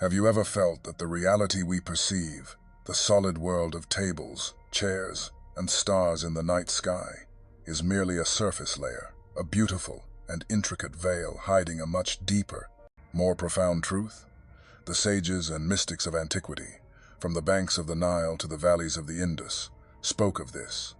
Have you ever felt that the reality we perceive, the solid world of tables, chairs, and stars in the night sky, is merely a surface layer, a beautiful and intricate veil hiding a much deeper, more profound truth? The sages and mystics of antiquity, from the banks of the Nile to the valleys of the Indus, spoke of this.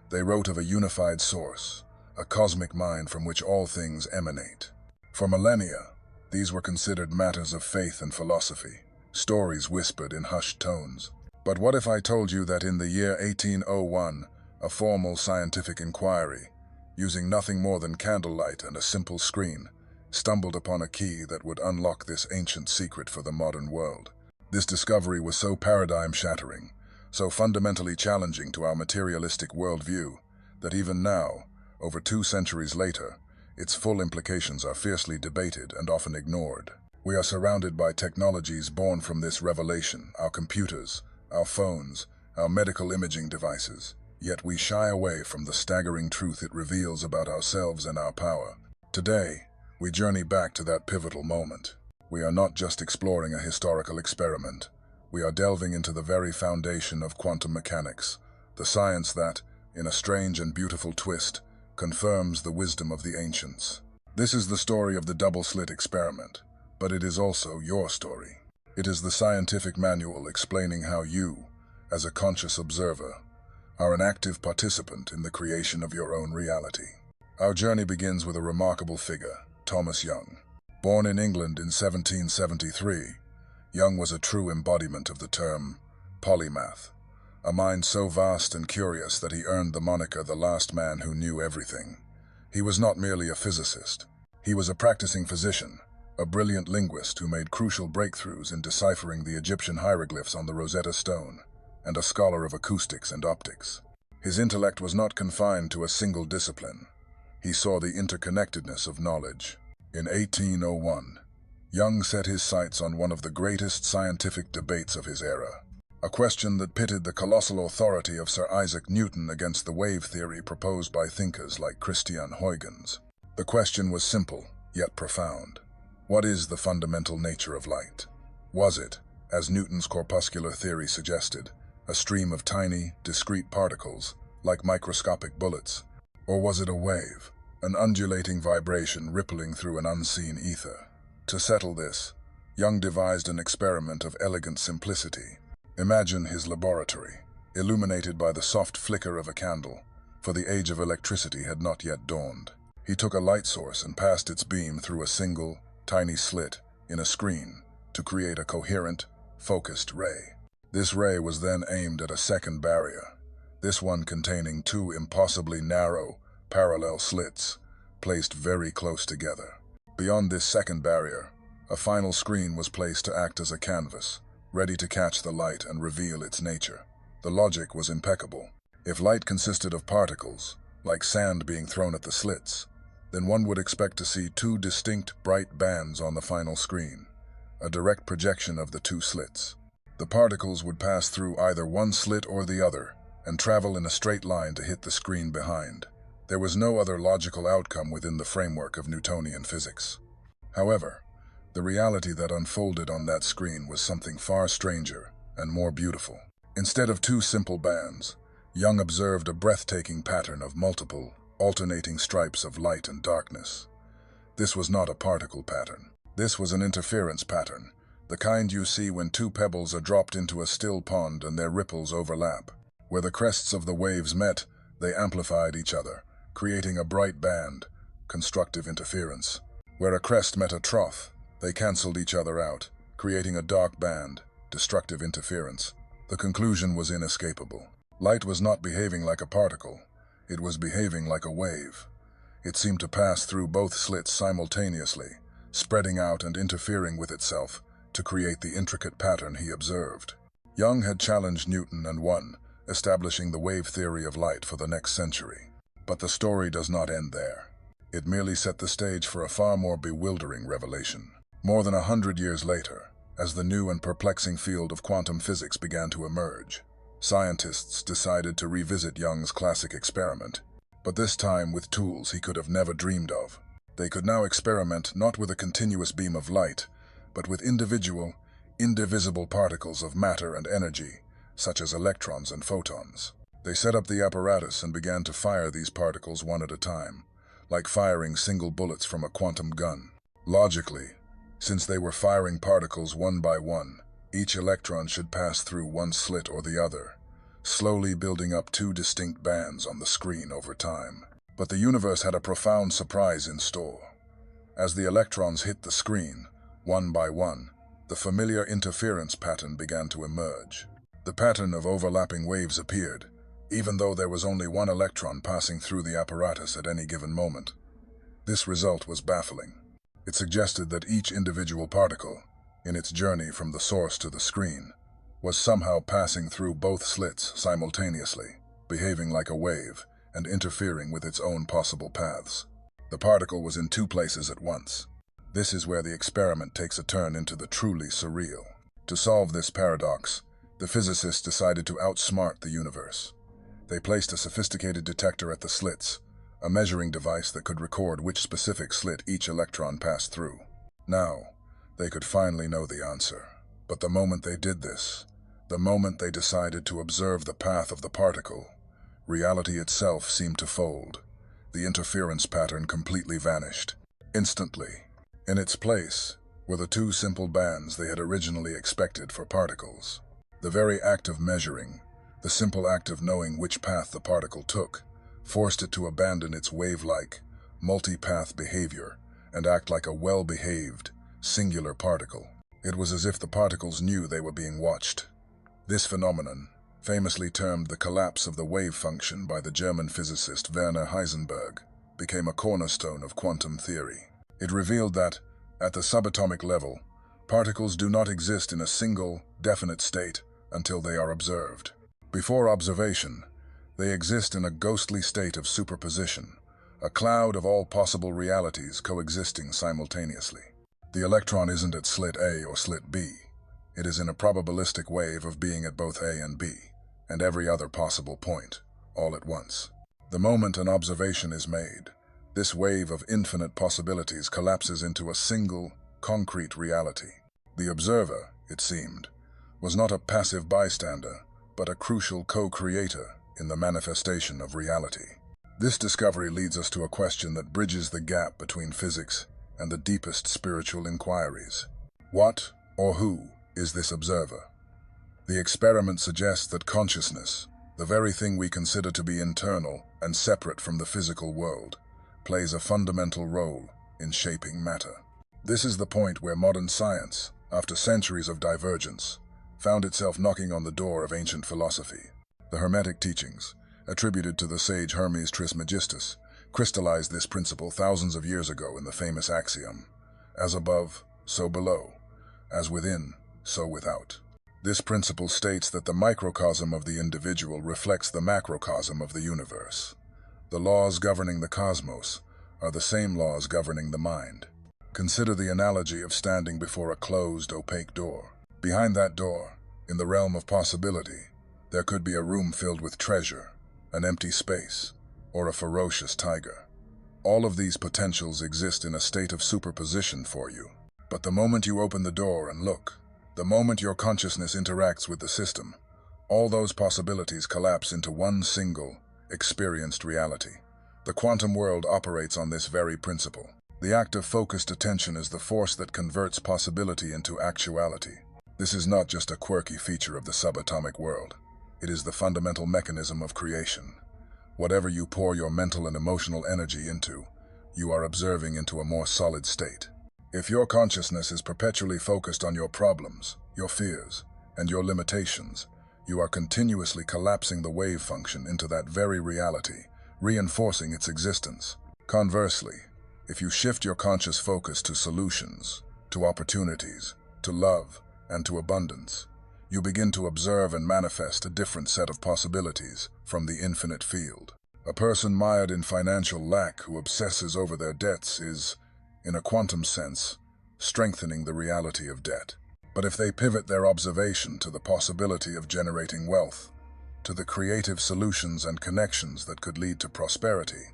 They wrote of a unified source, a cosmic mind from which all things emanate. For millennia, these were considered matters of faith and philosophy, stories whispered in hushed tones. But what if I told you that in the year 1801, a formal scientific inquiry, using nothing more than candlelight and a simple screen, stumbled upon a key that would unlock this ancient secret for the modern world? This discovery was so paradigm-shattering, so fundamentally challenging to our materialistic worldview, that even now, over 2 centuries later, its full implications are fiercely debated and often ignored. We are surrounded by technologies born from this revelation, our computers, our phones, our medical imaging devices, yet we shy away from the staggering truth it reveals about ourselves and our power. Today, we journey back to that pivotal moment. We are not just exploring a historical experiment. We are delving into the very foundation of quantum mechanics, the science that, in a strange and beautiful twist, confirms the wisdom of the ancients. This is the story of the double-slit experiment, but it is also your story. It is the scientific manual explaining how you, as a conscious observer, are an active participant in the creation of your own reality. Our journey begins with a remarkable figure, Thomas Young. Born in England in 1773, Young was a true embodiment of the term polymath, a mind so vast and curious that he earned the moniker the last man who knew everything. He was not merely a physicist. He was a practicing physician, a brilliant linguist who made crucial breakthroughs in deciphering the Egyptian hieroglyphs on the Rosetta Stone, and a scholar of acoustics and optics. His intellect was not confined to a single discipline. He saw the interconnectedness of knowledge. In 1801, Young set his sights on one of the greatest scientific debates of his era, a question that pitted the colossal authority of Sir Isaac Newton against the wave theory proposed by thinkers like Christian Huygens. The question was simple, yet profound. What is the fundamental nature of light? Was it, as Newton's corpuscular theory suggested, a stream of tiny, discrete particles, like microscopic bullets? Or was it a wave, an undulating vibration rippling through an unseen ether? To settle this, Young devised an experiment of elegant simplicity. Imagine his laboratory, illuminated by the soft flicker of a candle, for the age of electricity had not yet dawned. He took a light source and passed its beam through a single, tiny slit in a screen to create a coherent, focused ray. This ray was then aimed at a second barrier, this one containing 2 impossibly narrow, parallel slits, placed very close together. Beyond this second barrier, a final screen was placed to act as a canvas, ready to catch the light and reveal its nature. The logic was impeccable. If light consisted of particles, like sand being thrown at the slits, then one would expect to see 2 distinct bright bands on the final screen, a direct projection of the 2 slits. The particles would pass through either one slit or the other, and travel in a straight line to hit the screen behind. There was no other logical outcome within the framework of Newtonian physics. However, the reality that unfolded on that screen was something far stranger and more beautiful. Instead of 2 simple bands, Young observed a breathtaking pattern of multiple, alternating stripes of light and darkness. This was not a particle pattern. This was an interference pattern, the kind you see when 2 pebbles are dropped into a still pond and their ripples overlap. Where the crests of the waves met, they amplified each other, creating a bright band, constructive interference. Where a crest met a trough, they canceled each other out, creating a dark band, destructive interference. The conclusion was inescapable. Light was not behaving like a particle. It was behaving like a wave. It seemed to pass through both slits simultaneously, spreading out and interfering with itself to create the intricate pattern he observed. Young had challenged Newton and won, establishing the wave theory of light for the next century. But the story does not end there. It merely set the stage for a far more bewildering revelation. More than 100 years later, as the new and perplexing field of quantum physics began to emerge, scientists decided to revisit Young's classic experiment, but this time with tools he could have never dreamed of. They could now experiment not with a continuous beam of light, but with individual, indivisible particles of matter and energy, such as electrons and photons. They set up the apparatus and began to fire these particles one at a time, like firing single bullets from a quantum gun. Logically, since they were firing particles one by one, each electron should pass through one slit or the other, slowly building up two distinct bands on the screen over time. But the universe had a profound surprise in store. As the electrons hit the screen, one by one, the familiar interference pattern began to emerge. The pattern of overlapping waves appeared, even though there was only one electron passing through the apparatus at any given moment. This result was baffling. It suggested that each individual particle, in its journey from the source to the screen, was somehow passing through both slits simultaneously, behaving like a wave and interfering with its own possible paths. The particle was in two places at once. This is where the experiment takes a turn into the truly surreal. To solve this paradox, the physicists decided to outsmart the universe. They placed a sophisticated detector at the slits, a measuring device that could record which specific slit each electron passed through. Now, they could finally know the answer. But the moment they did this, the moment they decided to observe the path of the particle, reality itself seemed to fold. The interference pattern completely vanished. Instantly, in its place were the two simple bands they had originally expected for particles. The very act of measuring, the simple act of knowing which path the particle took, forced it to abandon its wave-like, multi-path behavior and act like a well-behaved, singular particle. It was as if the particles knew they were being watched. This phenomenon, famously termed the collapse of the wave function by the German physicist Werner Heisenberg, became a cornerstone of quantum theory. It revealed that, at the subatomic level, particles do not exist in a single, definite state until they are observed. Before observation, they exist in a ghostly state of superposition, a cloud of all possible realities coexisting simultaneously. The electron isn't at slit A or slit B. It is in a probabilistic wave of being at both A and B, and every other possible point, all at once. The moment an observation is made, this wave of infinite possibilities collapses into a single, concrete reality. The observer, it seemed, was not a passive bystander, but a crucial co-creator in the manifestation of reality. This discovery leads us to a question that bridges the gap between physics and the deepest spiritual inquiries. What, or who, is this observer? The experiment suggests that consciousness, the very thing we consider to be internal and separate from the physical world, plays a fundamental role in shaping matter. This is the point where modern science, after centuries of divergence, found itself knocking on the door of ancient philosophy. The Hermetic teachings, attributed to the sage Hermes Trismegistus, crystallized this principle thousands of years ago in the famous axiom, as above, so below, as within, so without. This principle states that the microcosm of the individual reflects the macrocosm of the universe. The laws governing the cosmos are the same laws governing the mind. Consider the analogy of standing before a closed, opaque door. Behind that door, in the realm of possibility, there could be a room filled with treasure, an empty space, or a ferocious tiger. All of these potentials exist in a state of superposition for you. But the moment you open the door and look, the moment your consciousness interacts with the system, all those possibilities collapse into one single, experienced reality. The quantum world operates on this very principle. The act of focused attention is the force that converts possibility into actuality. This is not just a quirky feature of the subatomic world. It is the fundamental mechanism of creation. Whatever you pour your mental and emotional energy into, you are observing into a more solid state. If your consciousness is perpetually focused on your problems, your fears, and your limitations, you are continuously collapsing the wave function into that very reality, reinforcing its existence. Conversely, if you shift your conscious focus to solutions, to opportunities, to love, and to abundance, you begin to observe and manifest a different set of possibilities from the infinite field. A person mired in financial lack who obsesses over their debts is, in a quantum sense, strengthening the reality of debt. But if they pivot their observation to the possibility of generating wealth, to the creative solutions and connections that could lead to prosperity,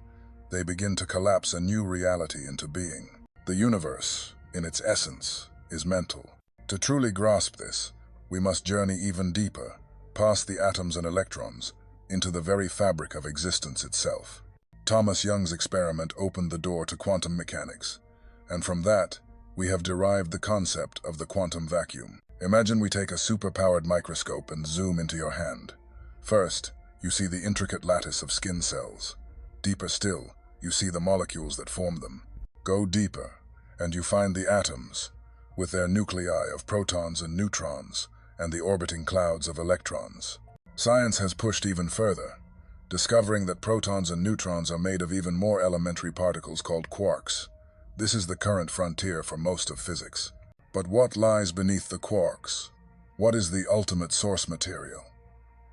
they begin to collapse a new reality into being. The universe, in its essence, is mental. To truly grasp this, we must journey even deeper, past the atoms and electrons, into the very fabric of existence itself. Thomas Young's experiment opened the door to quantum mechanics, and from that, we have derived the concept of the quantum vacuum. Imagine we take a super-powered microscope and zoom into your hand. First, you see the intricate lattice of skin cells. Deeper still, you see the molecules that form them. Go deeper, and you find the atoms, with their nuclei of protons and neutrons, and the orbiting clouds of electrons. Science has pushed even further, discovering that protons and neutrons are made of even more elementary particles called quarks. This is the current frontier for most of physics. But what lies beneath the quarks? What is the ultimate source material?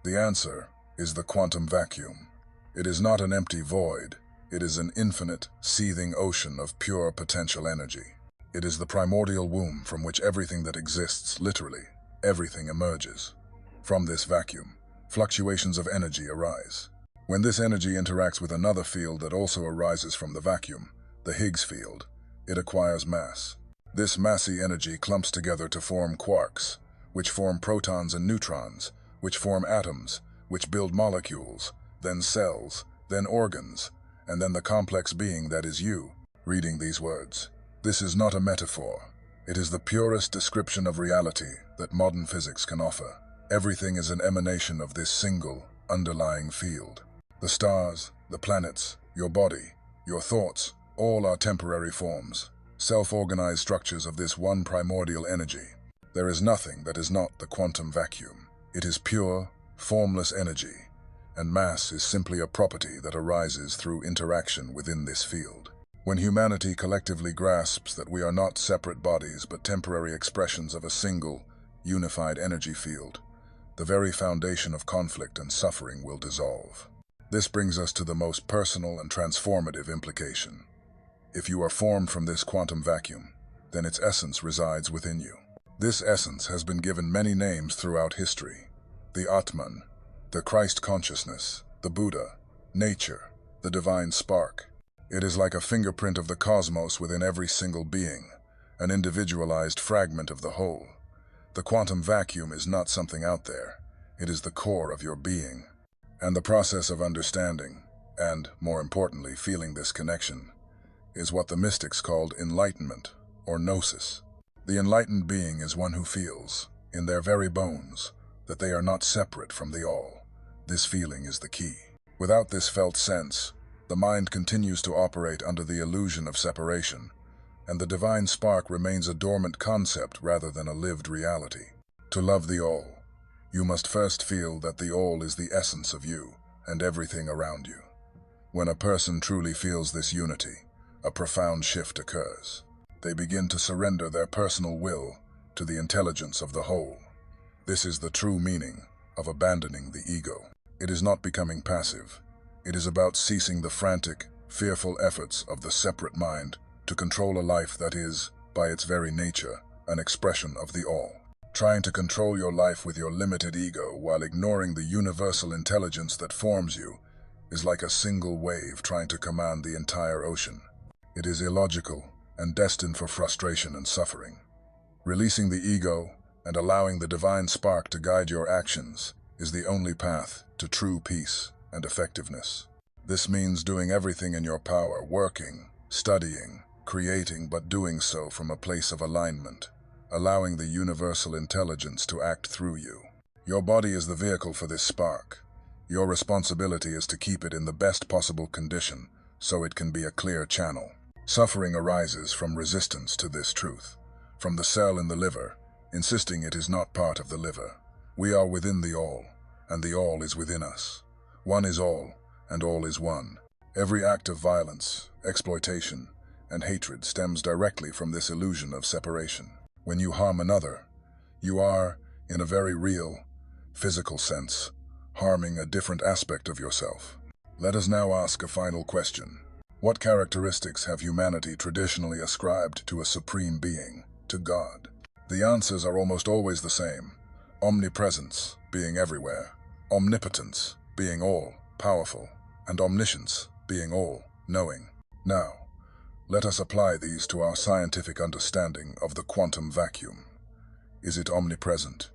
The answer is the quantum vacuum. It is not an empty void. It is an infinite, seething ocean of pure potential energy. It is the primordial womb from which everything that exists, literally, everything emerges. From this vacuum, fluctuations of energy arise. When this energy interacts with another field that also arises from the vacuum, the Higgs field, it acquires mass. This massy energy clumps together to form quarks, which form protons and neutrons, which form atoms, which build molecules, then cells, then organs, and then the complex being that is you. Reading these words, this is not a metaphor. It is the purest description of reality that modern physics can offer. Everything is an emanation of this single, underlying field. The stars, the planets, your body, your thoughts, all are temporary forms, self-organized structures of this one primordial energy. There is nothing that is not the quantum vacuum. It is pure, formless energy, and mass is simply a property that arises through interaction within this field. When humanity collectively grasps that we are not separate bodies but temporary expressions of a single, unified energy field, the very foundation of conflict and suffering will dissolve. This brings us to the most personal and transformative implication. If you are formed from this quantum vacuum, then its essence resides within you. This essence has been given many names throughout history: the Atman, the Christ consciousness, the Buddha, nature, the divine spark. It is like a fingerprint of the cosmos within every single being, an individualized fragment of the whole. The quantum vacuum is not something out there. It is the core of your being. And the process of understanding, and, more importantly, feeling this connection, is what the mystics called enlightenment, or gnosis. The enlightened being is one who feels, in their very bones, that they are not separate from the all. This feeling is the key. Without this felt sense, the mind continues to operate under the illusion of separation, and the divine spark remains a dormant concept rather than a lived reality. To love the all, you must first feel that the all is the essence of you and everything around you. When a person truly feels this unity, a profound shift occurs. They begin to surrender their personal will to the intelligence of the whole. This is the true meaning of abandoning the ego. It is not becoming passive. It is about ceasing the frantic, fearful efforts of the separate mind to control a life that is, by its very nature, an expression of the all. Trying to control your life with your limited ego while ignoring the universal intelligence that forms you is like a single wave trying to command the entire ocean. It is illogical and destined for frustration and suffering. Releasing the ego and allowing the divine spark to guide your actions is the only path to true peace and effectiveness. This means doing everything in your power, working, studying, creating, but doing so from a place of alignment, allowing the universal intelligence to act through you. Your body is the vehicle for this spark. Your responsibility is to keep it in the best possible condition so it can be a clear channel. Suffering arises from resistance to this truth, from the cell in the liver, insisting it is not part of the liver. We are within the all, and the all is within us. One is all, and all is one. Every act of violence, exploitation, and hatred stems directly from this illusion of separation. When you harm another, you are, in a very real, physical sense, harming a different aspect of yourself. Let us now ask a final question. What characteristics have humanity traditionally ascribed to a supreme being, to God? The answers are almost always the same. Omnipresence, being everywhere. Omnipotence, being all-powerful. And omniscience, being all-knowing. Now, let us apply these to our scientific understanding of the quantum vacuum. Is it omnipresent?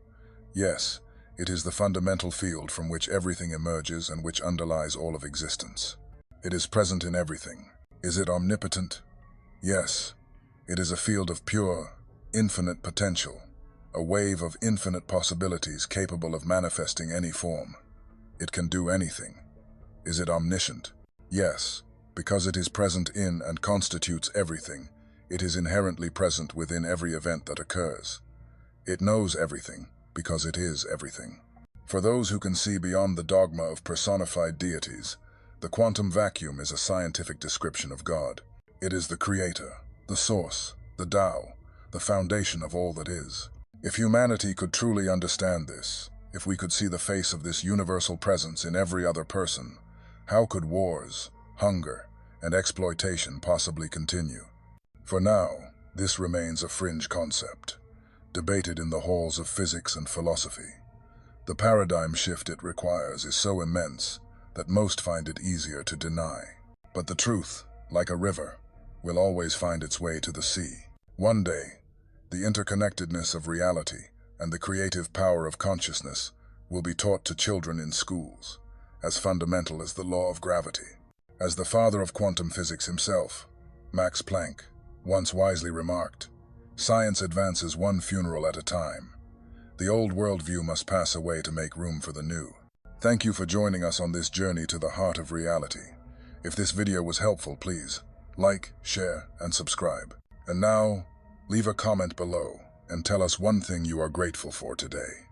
Yes, it is the fundamental field from which everything emerges and which underlies all of existence. It is present in everything. Is it omnipotent? Yes, it is a field of pure, infinite potential, a wave of infinite possibilities capable of manifesting any form. It can do anything. Is it omniscient? Yes, because it is present in and constitutes everything. It is inherently present within every event that occurs. It knows everything because it is everything. For those who can see beyond the dogma of personified deities, the quantum vacuum is a scientific description of God. It is the creator, the source, the Tao, the foundation of all that is. If humanity could truly understand this, if we could see the face of this universal presence in every other person, how could wars, hunger, and exploitation possibly continue? For now, this remains a fringe concept, debated in the halls of physics and philosophy. The paradigm shift it requires is so immense that most find it easier to deny. But the truth, like a river, will always find its way to the sea. One day, the interconnectedness of reality and the creative power of consciousness will be taught to children in schools, as fundamental as the law of gravity. As the father of quantum physics himself, Max Planck, once wisely remarked, "Science advances one funeral at a time. The old worldview must pass away to make room for the new." Thank you for joining us on this journey to the heart of reality. If this video was helpful, please like, share, and subscribe. And now, leave a comment below and tell us one thing you are grateful for today.